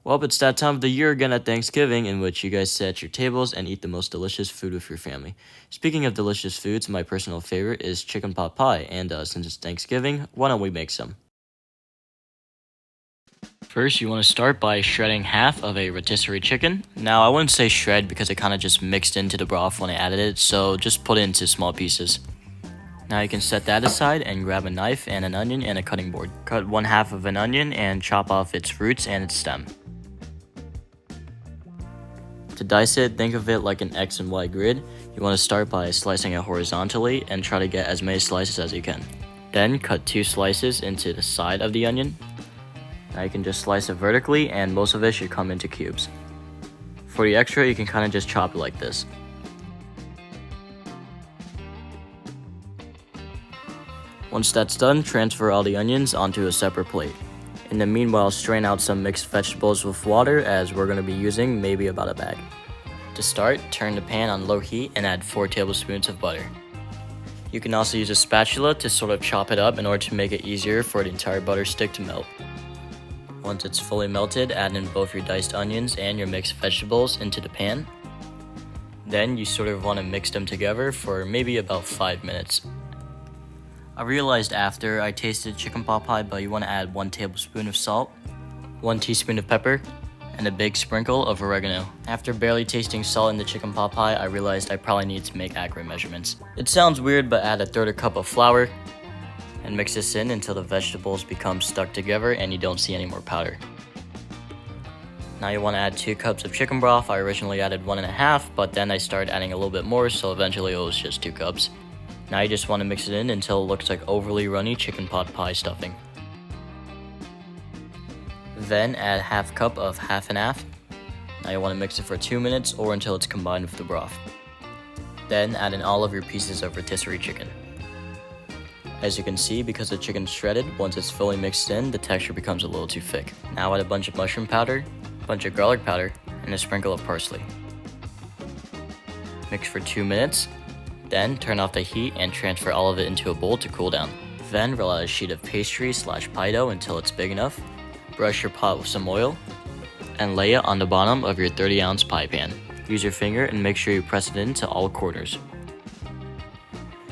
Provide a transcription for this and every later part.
Well, it's that time of the year again at Thanksgiving in which you guys sit at your tables and eat the most delicious food with your family. Speaking of delicious foods, my personal favorite is chicken pot pie, and since it's Thanksgiving, why don't we make some? First, you want to start by shredding half of a rotisserie chicken. Now, I wouldn't say shred because it kind of just mixed into the broth when I added it, so just put it into small pieces. Now you can set that aside and grab a knife and an onion and a cutting board. Cut 1/2 of an onion and chop off its roots and its stem. To dice it, think of it like an X and Y grid. You want to start by slicing it horizontally and try to get as many slices as you can. Then cut 2 slices into the side of the onion. Now you can just slice it vertically and most of it should come into cubes. For the extra, you can kind of just chop it like this. Once that's done, transfer all the onions onto a separate plate. In the meanwhile, strain out some mixed vegetables with water as we're going to be using maybe about a bag. To start, turn the pan on low heat and add 4 tablespoons of butter. You can also use a spatula to sort of chop it up in order to make it easier for the entire butter stick to melt. Once it's fully melted, add in both your diced onions and your mixed vegetables into the pan. Then you sort of want to mix them together for maybe about 5 minutes. I realized after I tasted chicken pot pie, but you want to add 1 tablespoon of salt, 1 teaspoon of pepper, and a big sprinkle of oregano. After barely tasting salt in the chicken pot pie, I realized I probably need to make accurate measurements. It sounds weird, but add 1/3 cup of flour and mix this in until the vegetables become stuck together and you don't see any more powder. Now you want to add 2 cups of chicken broth. I originally added 1.5, but then I started adding a little bit more, so eventually it was just 2 cups. Now you just want to mix it in until it looks like overly runny chicken pot pie stuffing. Then add 1/2 cup of half and half. Now you want to mix it for 2 minutes or until it's combined with the broth. Then add in all of your pieces of rotisserie chicken. As you can see, because the chicken's shredded, once it's fully mixed in, the texture becomes a little too thick. Now add a bunch of mushroom powder, a bunch of garlic powder, and a sprinkle of parsley. Mix for 2 minutes. Then turn off the heat and transfer all of it into a bowl to cool down. Then roll out a sheet of pastry/pie dough until it's big enough. Brush your pot with some oil and lay it on the bottom of your 30-ounce pie pan. Use your finger and make sure you press it into all corners.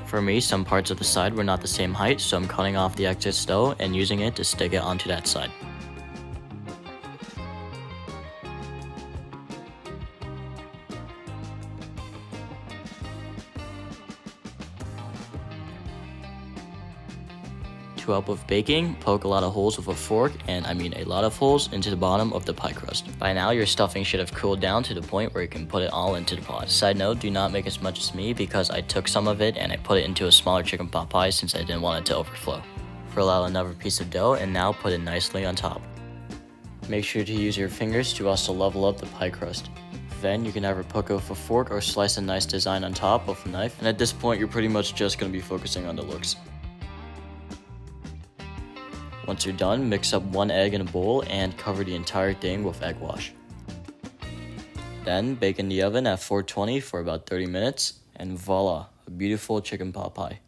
For me, some parts of the side were not the same height, so I'm cutting off the excess dough and using it to stick it onto that side. To help with baking, poke a lot of holes with a fork, and I mean a lot of holes, into the bottom of the pie crust. By now, your stuffing should have cooled down to the point where you can put it all into the pot. Side note, do not make as much as me because I took some of it and I put it into a smaller chicken pot pie since I didn't want it to overflow. Roll out another piece of dough and now put it nicely on top. Make sure to use your fingers to also level up the pie crust. Then you can either poke it with a fork or slice a nice design on top with a knife, and at this point you're pretty much just going to be focusing on the looks. Once you're done, mix up 1 egg in a bowl and cover the entire thing with egg wash. Then bake in the oven at 420 for about 30 minutes, and voila, a beautiful chicken pot pie.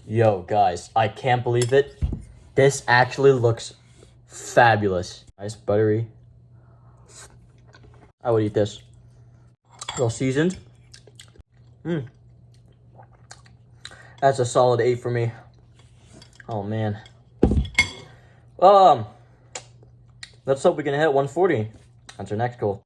Yo guys, I can't believe it. This actually looks fabulous. Nice buttery. I would eat this. Well seasoned. That's a solid 8 for me. Oh man. Let's hope we can hit 140. That's our next goal.